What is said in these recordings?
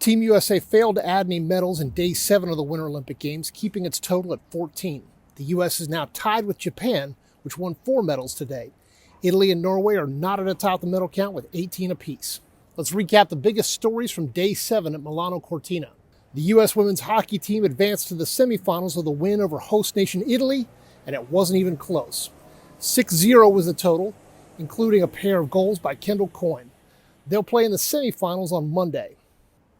Team USA failed to add any medals in Day 7 of the Winter Olympic Games, keeping its total at 14. The U.S. is now tied with Japan, which won 4 medals today. Italy and Norway are knotted atop the medal count with 18 apiece. Let's recap the biggest stories from Day 7 at Milano Cortina. The U.S. women's hockey team advanced to the semifinals with a win over host nation Italy, and it wasn't even close. 6-0 was the total, including a pair of goals by Kendall Coyne. They'll play in the semifinals on Monday.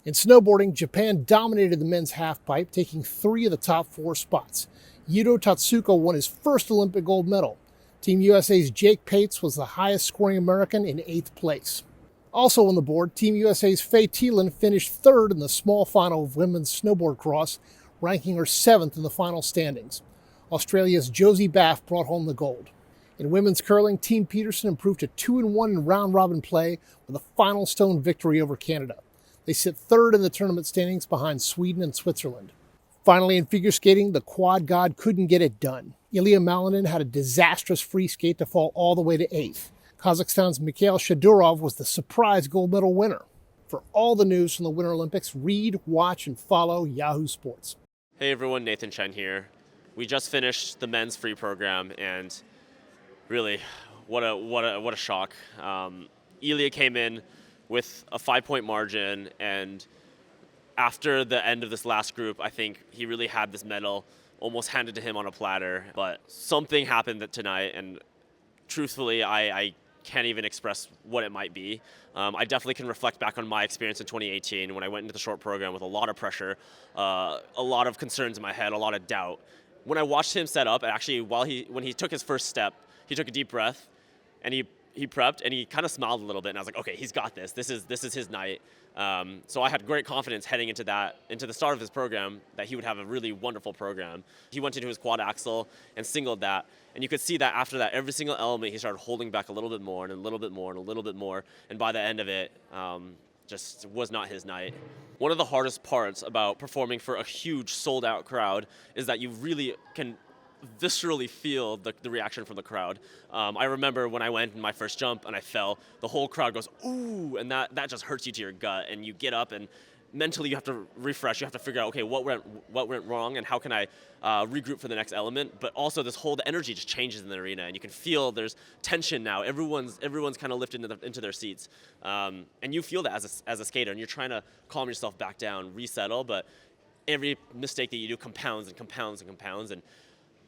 In snowboarding, Japan dominated the men's halfpipe, taking 3 of the top 4 spots. Yuto Totsuka won his first Olympic gold medal. Team USA's Jake Pates was the highest scoring American in 8th place. Also on the board, Team USA's Faye Thielen finished 3rd in the small final of women's snowboard cross, ranking her 7th in the final standings. Australia's Josie Baff brought home the gold. In women's curling, Team Peterson improved to 2-1 in round-robin play with a final stone victory over Canada. They sit 3rd in the tournament standings behind Sweden and Switzerland. Finally, in figure skating, the quad god couldn't get it done. Ilia Malinin had a disastrous free skate to fall all the way to 8th. Kazakhstan's Mikhail Shadurov was the surprise gold medal winner. For all the news from the Winter Olympics, read, watch, and follow Yahoo Sports. Hey everyone, Nathan Chen here. We just finished the men's free program, and really, what a shock. Ilia came in with a 5-point margin, and after the end of this last group, I think he really had this medal almost handed to him on a platter. But something happened tonight, and truthfully, I can't even express what it might be. I definitely can reflect back on my experience in 2018 when I went into the short program with a lot of pressure, a lot of concerns in my head, a lot of doubt. When I watched him set up, and actually when he took his first step, he took a deep breath, and he prepped, and he kind of smiled a little bit, and I was like, okay, he's got this. This is his night. So I had great confidence heading into the start of his program that he would have a really wonderful program. He went into his quad axel and singled that, and you could see that after that, every single element he started holding back a little bit more and a little bit more and a little bit more, and by the end of it, just was not his night. One of the hardest parts about performing for a huge sold-out crowd is that you really can viscerally feel the reaction from the crowd. I remember when I went in my first jump and I fell, the whole crowd goes, ooh, and that just hurts you to your gut, and you get up and mentally you have to refresh, you have to figure out, okay, what went wrong and how can I regroup for the next element, but also the energy just changes in the arena, and you can feel there's tension now. Everyone's kind of lifted into their seats, and you feel that as a skater, and you're trying to calm yourself back down, resettle, but every mistake that you do compounds and compounds and compounds, and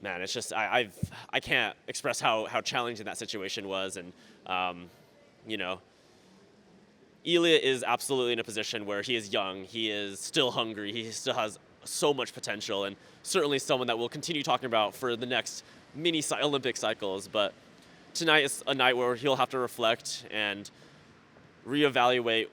man, it's just I can't express how challenging that situation was, and Ilia is absolutely in a position where he is young, he is still hungry, he still has so much potential, and certainly someone that we'll continue talking about for the next mini Olympic cycles. But tonight is a night where he'll have to reflect and reevaluate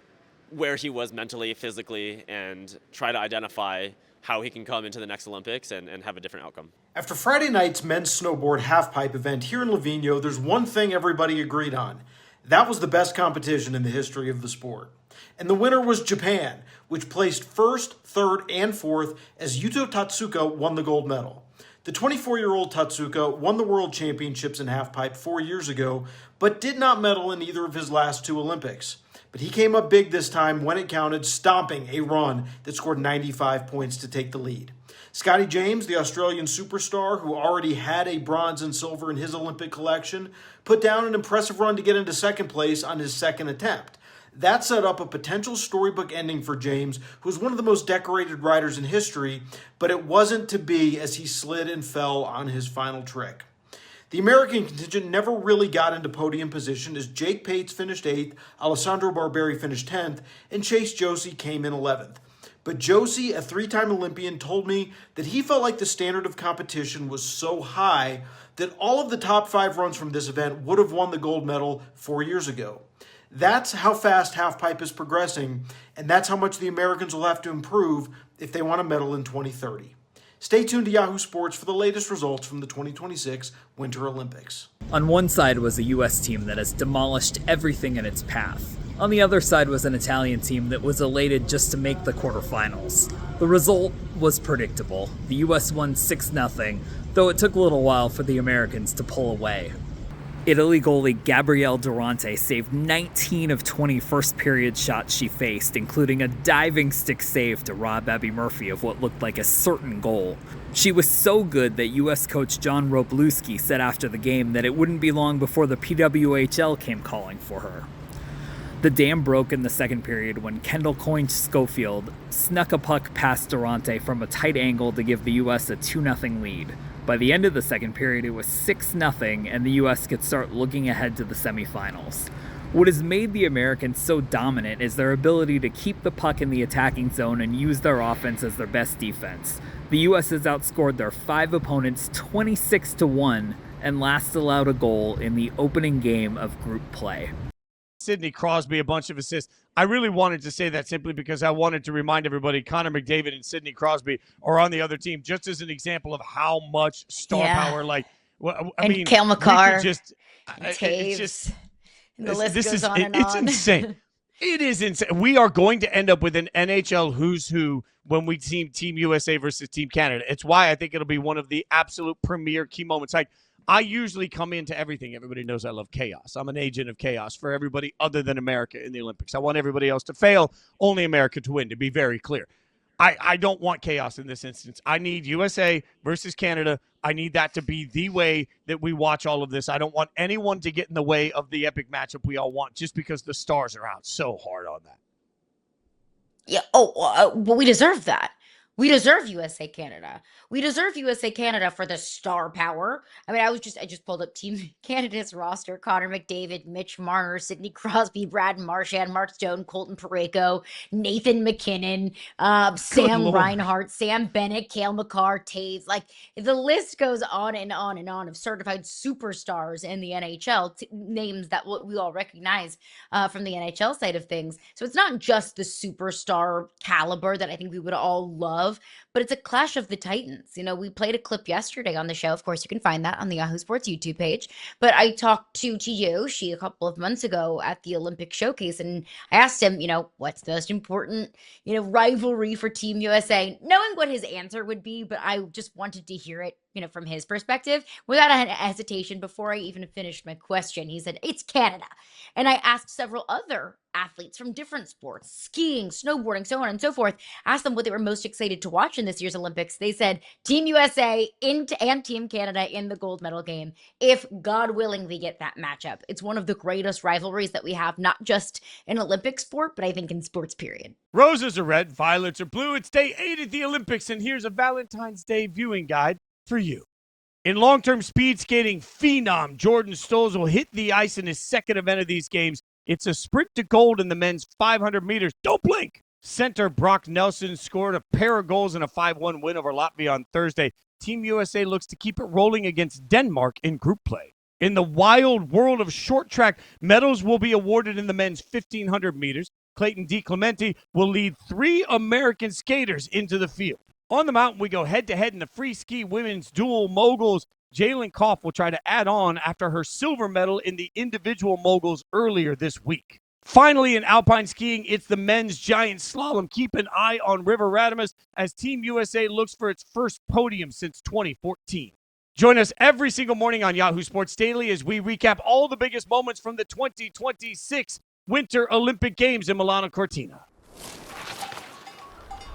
where he was mentally, physically, and try to identify how he can come into the next Olympics and have a different outcome. After Friday night's men's snowboard halfpipe event here in Livigno, there's one thing everybody agreed on. That was the best competition in the history of the sport. And the winner was Japan, which placed 1st, 3rd, and 4th as Yuto Totsuka won the gold medal. The 24-year-old Totsuka won the World Championships in halfpipe 4 years ago, but did not medal in either of his last 2 Olympics. But he came up big this time when it counted, stomping a run that scored 95 points to take the lead. Scotty James, the Australian superstar who already had a bronze and silver in his Olympic collection, put down an impressive run to get into 2nd place on his 2nd attempt. That set up a potential storybook ending for James, who was one of the most decorated riders in history, but it wasn't to be as he slid and fell on his final trick. The American contingent never really got into podium position as Jake Pates finished 8th, Alessandro Barberi finished 10th, and Chase Josie came in 11th. But Josie, a 3-time Olympian, told me that he felt like the standard of competition was so high that all of the top 5 runs from this event would have won the gold medal 4 years ago. That's how fast halfpipe is progressing, and that's how much the Americans will have to improve if they want a medal in 2030. Stay tuned to Yahoo Sports for the latest results from the 2026 Winter Olympics. On one side was a U.S. team that has demolished everything in its path. On the other side was an Italian team that was elated just to make the quarterfinals. The result was predictable. The U.S. won 6-0, though it took a little while for the Americans to pull away. Italy goalie Gabrielle Durante saved 19 of 20 first-period shots she faced, including a diving stick save to rob Abby Murphy of what looked like a certain goal. She was so good that U.S. coach John Wroblewski said after the game that it wouldn't be long before the PWHL came calling for her. The dam broke in the second period when Kendall Coyne-Schofield snuck a puck past Durante from a tight angle to give the U.S. a 2-0 lead. By the end of the second period, it was 6-0, and the U.S. could start looking ahead to the semifinals. What has made the Americans so dominant is their ability to keep the puck in the attacking zone and use their offense as their best defense. The U.S. has outscored their 5 opponents 26-1 and last allowed a goal in the opening game of group play. Sidney Crosby, a bunch of assists. I really wanted to say that simply because I wanted to remind everybody Connor McDavid and Sidney Crosby are on the other team, just as an example of how much star power. Like, I mean, Cale Makar, Taves, and the list goes on and it's on. insane. It is insane. We are going to end up with an NHL who's who when we team Team USA versus Team Canada. It's why I think it'll be one of the absolute premier key moments. Like, I usually come into everything. Everybody knows I love chaos. I'm an agent of chaos for everybody other than America in the Olympics. I want everybody else to fail, only America to win, to be very clear. I don't want chaos in this instance. I need USA versus Canada. I need that to be the way that we watch all of this. I don't want anyone to get in the way of the epic matchup we all want just because the stars are out so hard on that. Yeah. But we deserve that. We deserve USA Canada. We deserve USA Canada for the star power. I mean, I just pulled up Team Canada's roster: Connor McDavid, Mitch Marner, Sidney Crosby, Brad Marchand, Mark Stone, Colton Parayko, Nathan McKinnon, Sam Reinhart, Sam Bennett, Cale Makar, Taves. Like, the list goes on and on and on of certified superstars in the NHL, names that we all recognize from the NHL side of things. So it's not just the superstar caliber that I think we would all love, but it's a clash of the titans. You know, we played a clip yesterday on the show. Of course, you can find that on the Yahoo Sports YouTube page. But I talked to Yoshi a couple of months ago at the Olympic Showcase, and I asked him, what's the most important, rivalry for Team USA, knowing what his answer would be, but I just wanted to hear it, from his perspective without a hesitation. Before I even finished my question, he said, it's Canada. And I asked several other athletes from different sports, skiing, snowboarding, so on and so forth, asked them what they were most excited to watch in this year's Olympics. They said Team USA and Team Canada in the gold medal game, if God willing we get that matchup. It's one of the greatest rivalries that we have, not just in Olympic sport, but I think in sports, period. Roses are red, violets are blue. It's day 8 at the Olympics, and here's a Valentine's Day viewing guide for you. In long-term speed skating, phenom Jordan Stolz will hit the ice in his second event of these games. It's a sprint to gold in the men's 500 meters. Don't blink! Center Brock Nelson scored a pair of goals in a 5-1 win over Latvia on Thursday. Team USA looks to keep it rolling against Denmark in group play. In the wild world of short track, medals will be awarded in the men's 1,500 meters. Clayton DiClemente will lead 3 American skaters into the field. On the mountain, we go head-to-head in the free ski women's dual moguls. Jalen Koff will try to add on after her silver medal in the individual moguls earlier this week. Finally, in alpine skiing, it's the men's giant slalom. Keep an eye on River Radamus as Team USA looks for its first podium since 2014. Join us every single morning on Yahoo Sports Daily as we recap all the biggest moments from the 2026 Winter Olympic Games in Milano Cortina.